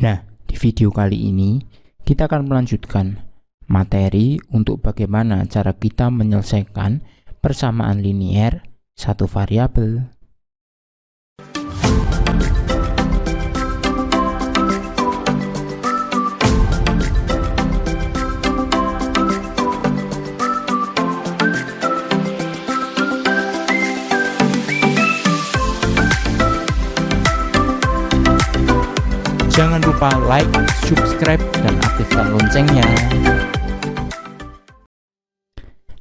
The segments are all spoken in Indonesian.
Nah, di video kali ini kita akan melanjutkan materi untuk bagaimana cara kita menyelesaikan persamaan linier satu variabel. Jangan lupa like, subscribe, dan aktifkan loncengnya.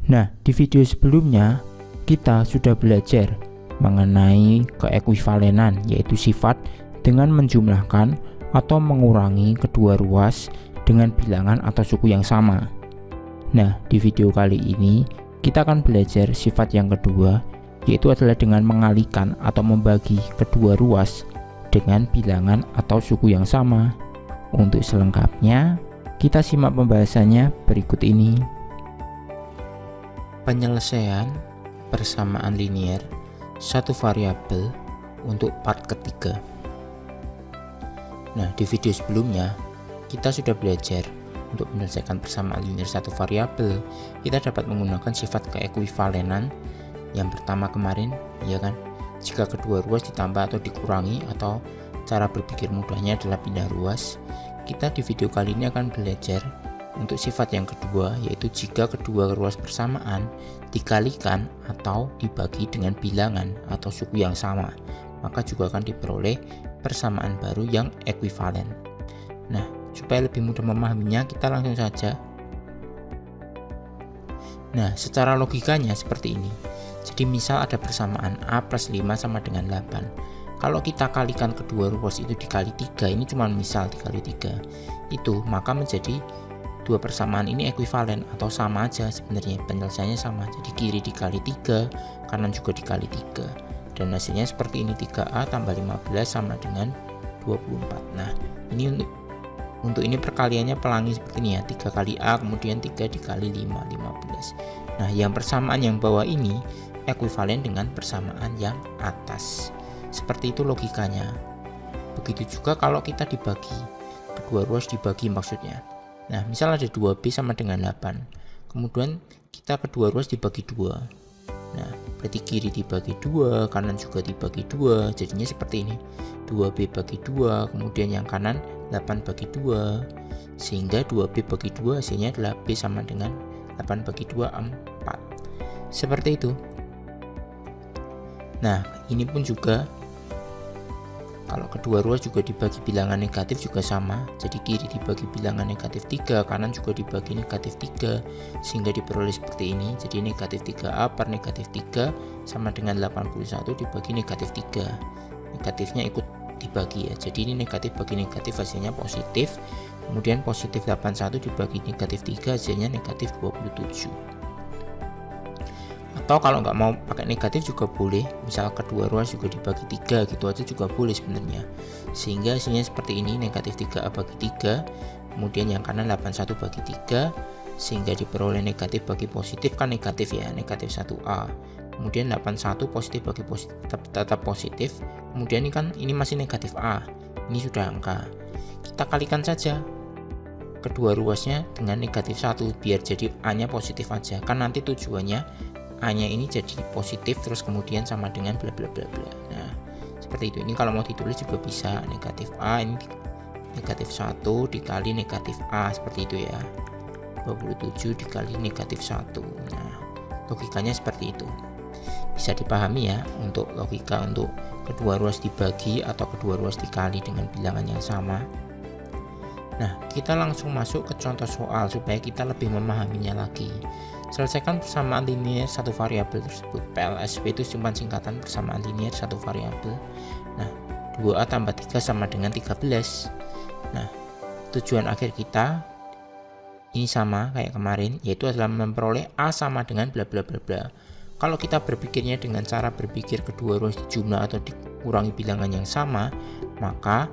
Nah, di video sebelumnya kita sudah belajar mengenai keekuivalenan, yaitu sifat dengan menjumlahkan atau mengurangi kedua ruas dengan bilangan atau suku yang sama. Nah, di video kali ini kita akan belajar sifat yang kedua, yaitu adalah dengan mengalihkan atau membagi kedua ruas dengan bilangan atau suku yang sama. Untuk selengkapnya, kita simak pembahasannya berikut ini. Penyelesaian persamaan linier satu variabel untuk part ketiga. Nah, di video sebelumnya kita sudah belajar untuk menyelesaikan persamaan linier satu variabel, kita dapat menggunakan sifat keekuivalenan yang pertama kemarin, ya kan? Jika kedua ruas ditambah atau dikurangi, atau cara berpikir mudahnya adalah pindah ruas. Kita di video kali ini akan belajar untuk sifat yang kedua, yaitu jika kedua ruas persamaan dikalikan atau dibagi dengan bilangan atau suku yang sama, maka juga akan diperoleh persamaan baru yang ekuivalen. Nah, supaya lebih mudah memahaminya, kita langsung saja. Nah, secara logikanya seperti ini. Jadi misal ada persamaan A plus 5 sama dengan 8. Kalau kita kalikan kedua ruas itu dikali 3, ini cuma misal dikali 3 itu, maka menjadi dua persamaan ini ekuivalen atau sama aja sebenarnya, penyelesaiannya sama. Jadi kiri dikali 3, kanan juga dikali 3, dan hasilnya seperti ini, 3A tambah 15 sama dengan 24. Nah, ini untuk ini perkaliannya pelangi seperti ini ya, 3 kali A kemudian 3 dikali 5, 15. Nah, yang persamaan yang bawah ini ekuivalen dengan persamaan yang atas. Seperti itu logikanya. Begitu juga kalau kita dibagi, kedua ruas dibagi maksudnya. Nah, misal ada 2B sama dengan 8. Kemudian kita kedua ruas dibagi 2. Nah, berarti kiri dibagi 2, kanan juga dibagi 2. Jadinya seperti ini. 2B bagi 2, kemudian yang kanan 8 bagi 2. Sehingga 2B bagi 2 hasilnya adalah B sama dengan 8 bagi 2, 4. Seperti itu. Nah, ini pun juga kalau kedua ruas juga dibagi bilangan negatif juga sama. Jadi kiri dibagi bilangan negatif 3, kanan juga dibagi negatif 3, sehingga diperoleh seperti ini. Jadi negatif 3A per negatif 3 sama dengan 81 dibagi negatif 3. Negatifnya ikut dibagi ya. Jadi ini negatif bagi negatif hasilnya positif. Kemudian positif 81 dibagi negatif 3 hasilnya negatif 27. Atau kalau nggak mau pakai negatif juga boleh, misal kedua ruas juga dibagi 3, gitu aja juga boleh sebenarnya. Sehingga hasilnya seperti ini, negatif 3A bagi 3, kemudian yang kanan 81 bagi 3, sehingga diperoleh negatif bagi positif, kan negatif ya, negatif 1A. Kemudian 81 positif bagi positif tetap positif, kemudian ini masih negatif A, ini sudah angka. Kita kalikan saja kedua ruasnya dengan negatif 1 biar jadi A-nya positif aja, kan nanti tujuannya A-nya ini jadi positif terus kemudian sama dengan bla bla bla bla. Nah, seperti itu. Ini kalau mau ditulis juga bisa, negatif A ini negatif 1 dikali negatif A, seperti itu ya. 27 dikali negatif 1. Nah, logikanya seperti itu. Bisa dipahami ya untuk logika untuk kedua ruas dibagi atau kedua ruas dikali dengan bilangan yang sama. Nah, kita langsung masuk ke contoh soal supaya kita lebih memahaminya lagi. Selesaikan persamaan linier satu variabel tersebut. PLSV itu cuma singkatan persamaan linier satu variabel. Nah, 2A tambah 3 sama dengan 13. Nah, tujuan akhir kita ini sama kayak kemarin, yaitu adalah memperoleh A sama dengan bla bla bla bla. Kalau kita berpikirnya dengan cara berpikir kedua ruas dijumlah atau dikurangi bilangan yang sama, maka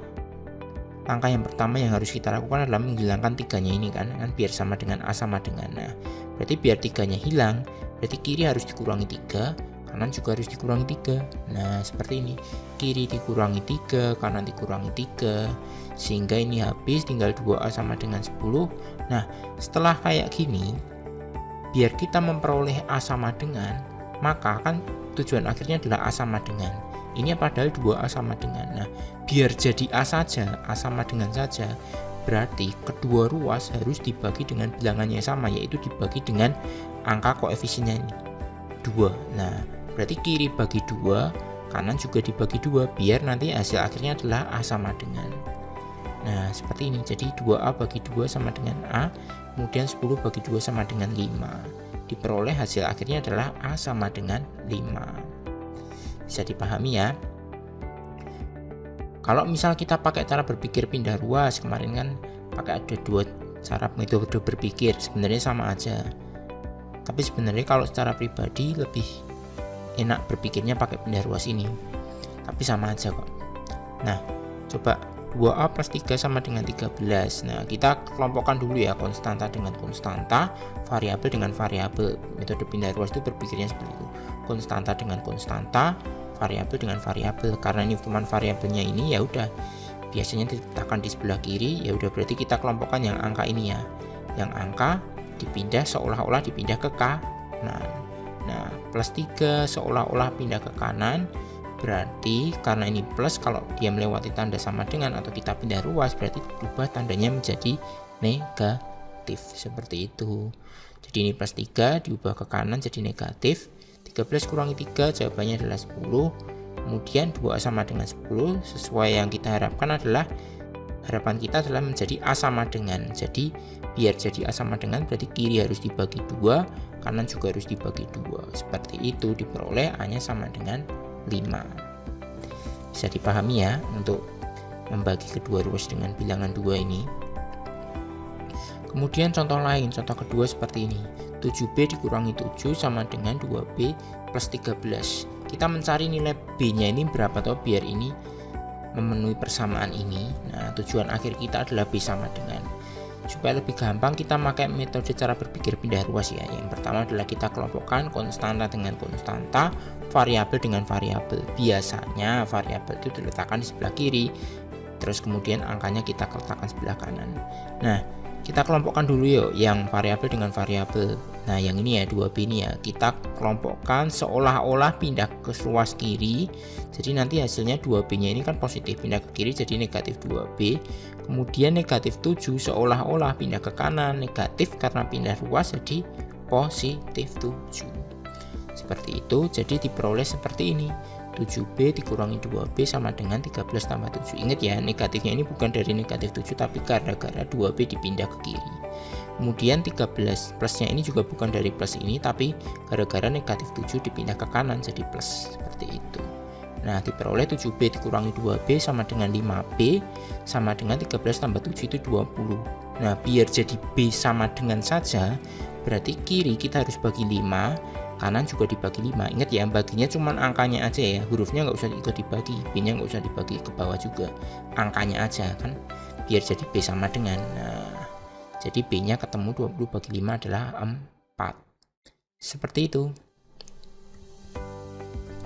langkah yang pertama yang harus kita lakukan adalah menghilangkan 3-nya ini kan biar sama dengan A sama dengan. Nah, berarti biar 3-nya hilang, berarti kiri harus dikurangi 3, kanan juga harus dikurangi 3. Nah seperti ini, kiri dikurangi 3, kanan dikurangi 3, sehingga ini habis, tinggal 2A sama dengan 10. Nah setelah kayak gini, biar kita memperoleh A sama dengan, maka kan tujuan akhirnya adalah A sama dengan. Ini padahal 2A sama dengan. Nah biar jadi A saja, A sama dengan saja, berarti kedua ruas harus dibagi dengan bilangannya sama, yaitu dibagi dengan angka koefisiennya ini 2. Nah berarti kiri bagi 2, kanan juga dibagi 2, biar nanti hasil akhirnya adalah A sama dengan. Nah seperti ini, jadi 2A bagi 2 sama dengan A, kemudian 10 bagi 2 sama dengan 5. Diperoleh hasil akhirnya adalah A sama dengan 5. Bisa dipahami ya. Kalau misal kita pakai cara berpikir pindah ruas, kemarin kan pakai ada 2 cara metode berpikir, sebenarnya sama aja. Tapi sebenarnya kalau secara pribadi lebih enak berpikirnya pakai pindah ruas ini. Tapi sama aja kok. Nah, coba 2A plus 3 sama dengan 13. Nah, kita kelompokkan dulu ya, konstanta dengan konstanta, variabel dengan variabel. Metode pindah ruas itu berpikirnya seperti itu. Konstanta dengan konstanta, variabel dengan variabel. Karena ini cuma variabelnya ini, ya udah biasanya diletakkan di sebelah kiri, ya udah berarti kita kelompokkan yang angka ini ya. Yang angka dipindah seolah-olah dipindah ke kanan. Nah, plus 3 seolah-olah pindah ke kanan, berarti karena ini plus, kalau dia melewati tanda sama dengan atau kita pindah ruas, berarti berubah tandanya menjadi negatif, seperti itu. Jadi ini plus 3 diubah ke kanan jadi negatif. 13 kurangi 3 jawabannya adalah 10. Kemudian 2A sama dengan 10, sesuai yang kita harapkan adalah, harapan kita adalah menjadi A sama dengan. Jadi biar jadi A sama dengan berarti kiri harus dibagi 2, kanan juga harus dibagi 2. Seperti itu diperoleh A-nya sama dengan 5. Bisa dipahami ya untuk membagi kedua ruas dengan bilangan 2 ini. Kemudian contoh lain, contoh kedua seperti ini. 7B dikurangi 7 sama dengan 2B plus 13. Kita mencari nilai B-nya ini berapa toh biar ini memenuhi persamaan ini. Nah, tujuan akhir kita adalah B sama dengan. Supaya lebih gampang kita pakai metode cara berpikir pindah ruas ya. Yang pertama adalah kita kelompokkan konstanta dengan konstanta, variabel dengan variabel. Biasanya variabel itu diletakkan di sebelah kiri, terus kemudian angkanya kita letakkan sebelah kanan. Nah, kita kelompokkan dulu yuk yang variabel dengan variabel. Nah yang ini ya 2B ini ya, kita kelompokkan seolah-olah pindah ke ruas kiri. Jadi nanti hasilnya 2B nya ini kan positif, pindah ke kiri jadi negatif 2B. Kemudian negatif 7 seolah-olah pindah ke kanan, negatif karena pindah ruas jadi positif 7. Seperti itu, jadi diperoleh seperti ini. 7B dikurangi 2B sama dengan 13 tambah 7. Ingat ya, negatifnya ini bukan dari negatif 7 tapi gara-gara 2B dipindah ke kiri. Kemudian 13 plusnya ini juga bukan dari plus ini tapi gara-gara negatif 7 dipindah ke kanan jadi plus, seperti itu. Nah diperoleh 7B dikurangi 2B sama dengan 5B sama dengan 13 tambah 7 itu 20. Nah biar jadi B sama dengan saja, berarti kiri kita harus bagi 5, kanan juga dibagi 5. Ingat ya, baginya cuma angkanya aja ya, hurufnya nggak usah ikut dibagi, B nya nggak usah dibagi ke bawah juga, angkanya aja kan, biar jadi B sama dengan. Nah jadi B nya ketemu 20 bagi 5 adalah 4. Seperti itu.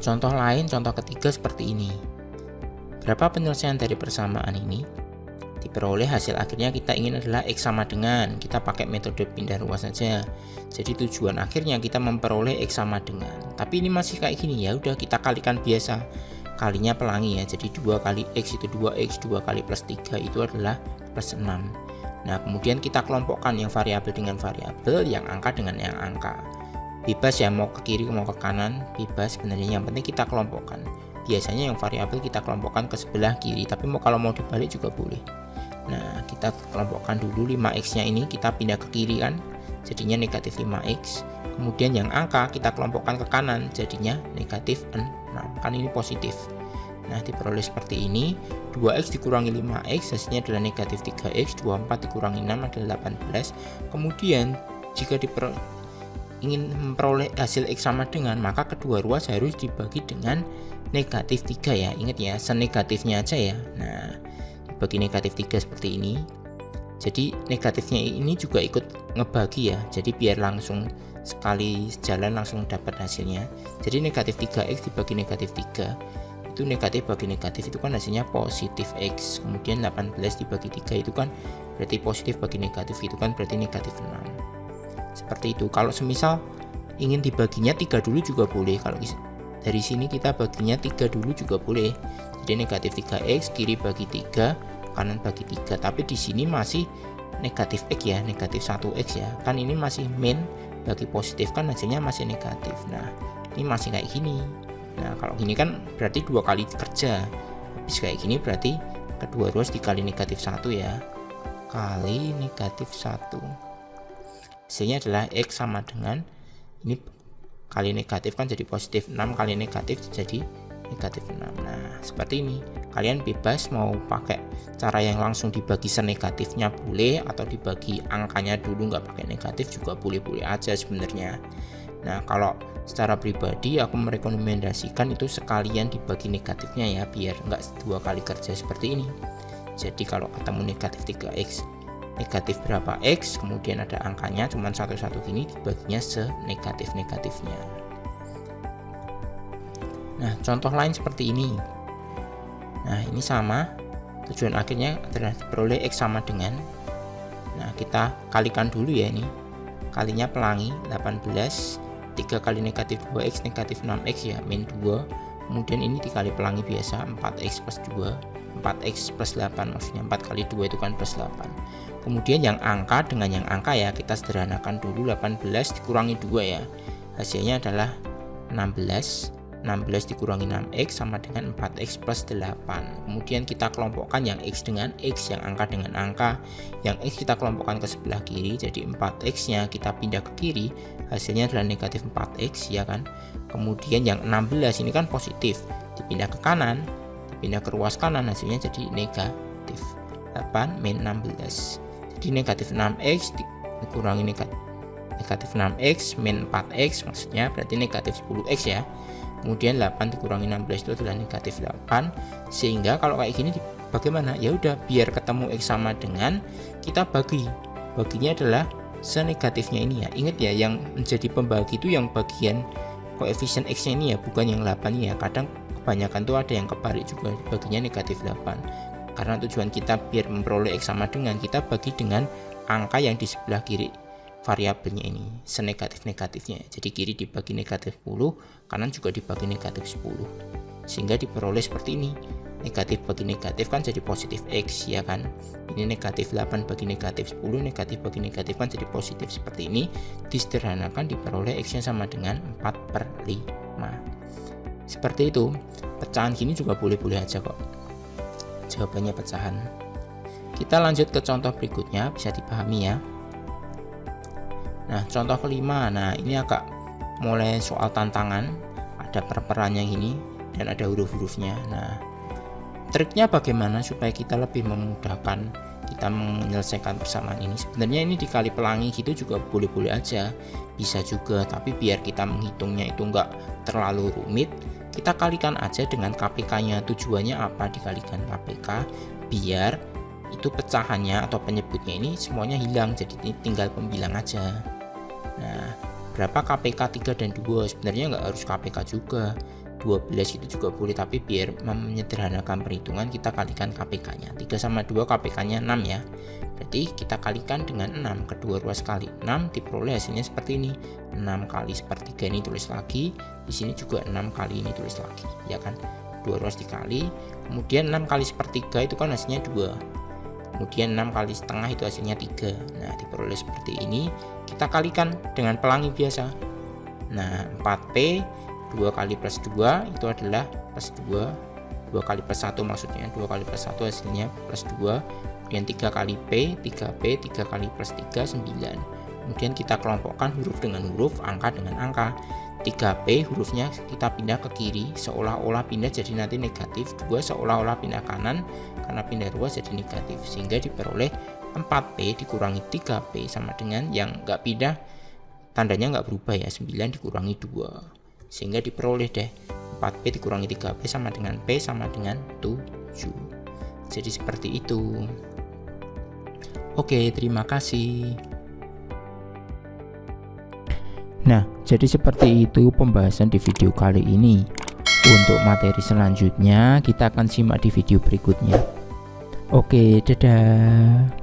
Contoh lain, contoh ketiga seperti ini. Berapa penyelesaian dari persamaan ini? Diperoleh hasil akhirnya kita ingin adalah X sama dengan, kita pakai metode pindah ruas saja. Jadi tujuan akhirnya kita memperoleh X sama dengan. Tapi ini masih kayak gini ya, udah kita kalikan biasa. Kalinya pelangi ya, jadi 2 kali X itu 2X, 2 kali plus 3 itu adalah plus 6. Nah kemudian kita kelompokkan yang variabel dengan variabel, yang angka dengan yang angka. Bebas ya, mau ke kiri mau ke kanan, bebas sebenarnya, yang penting kita kelompokkan. Biasanya yang variabel kita kelompokkan ke sebelah kiri, tapi kalau mau dibalik juga boleh. Nah kita kelompokkan dulu 5X nya ini kita pindah ke kiri kan, jadinya negatif 5X. Kemudian yang angka kita kelompokkan ke kanan, jadinya negatif 6, kan ini positif. Nah diperoleh seperti ini. 2X dikurangi 5X hasilnya adalah negatif 3X, 24 dikurangi 6 adalah 18. Kemudian jika ingin memperoleh hasil X sama dengan, maka kedua ruas harus dibagi dengan negatif 3 ya. Ingat ya, senegatifnya aja ya. Nah dibagi negatif 3 seperti ini. Jadi negatifnya ini juga ikut ngebagi ya, jadi biar langsung sekali jalan langsung dapat hasilnya. Jadi negatif 3x dibagi negatif 3 itu negatif bagi negatif itu kan hasilnya positif x. Kemudian 18 dibagi 3 itu kan berarti positif bagi negatif, itu kan berarti negatif 6. Seperti itu. Kalau semisal ingin dibaginya 3 dulu juga boleh. Kalau dari sini kita baginya 3 dulu juga boleh. Jadi negatif 3x kiri bagi 3, kanan bagi 3. Tapi di sini masih negatif x ya, negatif 1x ya. Kan ini masih min bagi positif, kan hasilnya masih negatif. Nah, ini masih kayak gini. Nah, kalau gini kan berarti 2 kali kerja. Habis kayak gini berarti kedua ruas dikali negatif 1 ya. Kali negatif 1. Hasilnya adalah x sama dengan ini kali negatif kan jadi positif, 6 kali negatif jadi negatif 6. Nah, seperti ini. Kalian bebas mau pakai cara yang langsung dibagi senegatifnya boleh, atau dibagi angkanya dulu nggak pakai negatif juga boleh-boleh aja sebenarnya. Nah, kalau secara pribadi aku merekomendasikan itu sekalian dibagi negatifnya ya, biar nggak 2 kali kerja seperti ini. Jadi kalau ketemu negatif 3x, negatif berapa x, kemudian ada angkanya cuman satu-satu gini, dibaginya senegatif-negatifnya. Nah, contoh lain seperti ini. Nah, ini sama, tujuan akhirnya adalah diperoleh x sama dengan, nah kita kalikan dulu ya, ini kalinya pelangi 18, 3 kali negatif 2x negatif 6x ya, min 2. Kemudian ini dikali pelangi biasa 4x plus 2, 4x plus 8, maksudnya 4 kali 2 itu kan plus 8. Kemudian yang angka dengan yang angka ya, kita sederhanakan dulu, 18 dikurangi 2 ya, hasilnya adalah 16. 16 dikurangi 6x sama dengan 4x plus 8. Kemudian kita kelompokkan yang x dengan x, yang angka dengan angka. Yang x kita kelompokkan ke sebelah kiri, jadi 4x nya kita pindah ke kiri, hasilnya adalah negatif 4x ya kan. Kemudian yang 16 ini kan positif, dipindah ke kanan, dipindah ke ruas kanan, hasilnya jadi negatif 8 min 16. Jadi negatif 6x dikurangi negatif 6x min 4x, maksudnya berarti negatif 10x ya. Kemudian 8 dikurangi 16 itu adalah negatif 8. Sehingga kalau kayak gini bagaimana? Ya udah, biar ketemu x sama dengan, kita bagi. Baginya adalah senegatifnya ini ya. Ingat ya, yang menjadi pembagi itu yang bagian koefisien x-nya ini ya, bukan yang 8 ya. Kadang kebanyakan tuh ada yang kebalik juga, baginya negatif 8. Karena tujuan kita biar memperoleh x sama dengan, kita bagi dengan angka yang di sebelah kiri variabelnya ini, senegatif-negatifnya. Jadi kiri dibagi negatif 10, kanan juga dibagi negatif 10, sehingga diperoleh seperti ini. Negatif bagi negatif kan jadi positif x ya kan. Ini negatif 8 bagi negatif 10, negatif bagi negatif kan jadi positif. Seperti ini disederhanakan, diperoleh x nya sama dengan 4/5. Seperti itu. Pecahan gini juga boleh-boleh aja kok, jawabannya pecahan. Kita lanjut ke contoh berikutnya, bisa dipahami ya. Nah, contoh kelima. Nah, ini agak mulai soal tantangan, ada per-perannya ini dan ada huruf-hurufnya. Nah, triknya bagaimana supaya kita lebih memudahkan kita menyelesaikan persamaan ini? Sebenarnya ini dikali pelangi gitu juga boleh-boleh aja, bisa juga, tapi biar kita menghitungnya itu enggak terlalu rumit, kita kalikan aja dengan KPK-nya. Tujuannya apa dikalikan KPK? Biar itu pecahannya atau penyebutnya ini semuanya hilang, jadi ini tinggal pembilang aja. Nah, berapa KPK 3 dan 2? Sebenarnya nggak harus KPK juga, 12 itu juga boleh, tapi biar menyederhanakan perhitungan kita kalikan KPK-nya. 3 sama 2 KPK-nya 6 ya. Berarti kita kalikan dengan 6, kedua ruas kali 6, diperoleh hasilnya seperti ini. 6 kali sepertiga ini tulis lagi, di sini juga 6 kali ini tulis lagi, ya kan? Dua ruas dikali, kemudian 6 kali sepertiga itu kan hasilnya 2. Kemudian 6 kali setengah itu hasilnya 3. Nah, diperoleh seperti ini. Kita kalikan dengan pelangi biasa. Nah, 4P 2 kali plus 2 itu adalah plus 2. 2 kali plus 1 maksudnya, 2 kali plus 1 hasilnya plus 2. Kemudian 3 kali P, 3P, 3 kali plus 3, 9. Kemudian kita kelompokkan huruf dengan huruf, angka dengan angka. 3P hurufnya kita pindah ke kiri, seolah-olah pindah jadi nanti negatif. 2 seolah-olah pindah kanan, karena pindah ruas jadi negatif, sehingga diperoleh 4P dikurangi 3P sama dengan yang nggak pindah, tandanya nggak berubah ya, 9 dikurangi 2, sehingga diperoleh deh 4P dikurangi 3P sama dengan P sama dengan 7. Jadi seperti itu. Oke, terima kasih. Nah, jadi seperti itu pembahasan di video kali ini. Untuk materi selanjutnya kita akan simak di video berikutnya. Oke, dadah.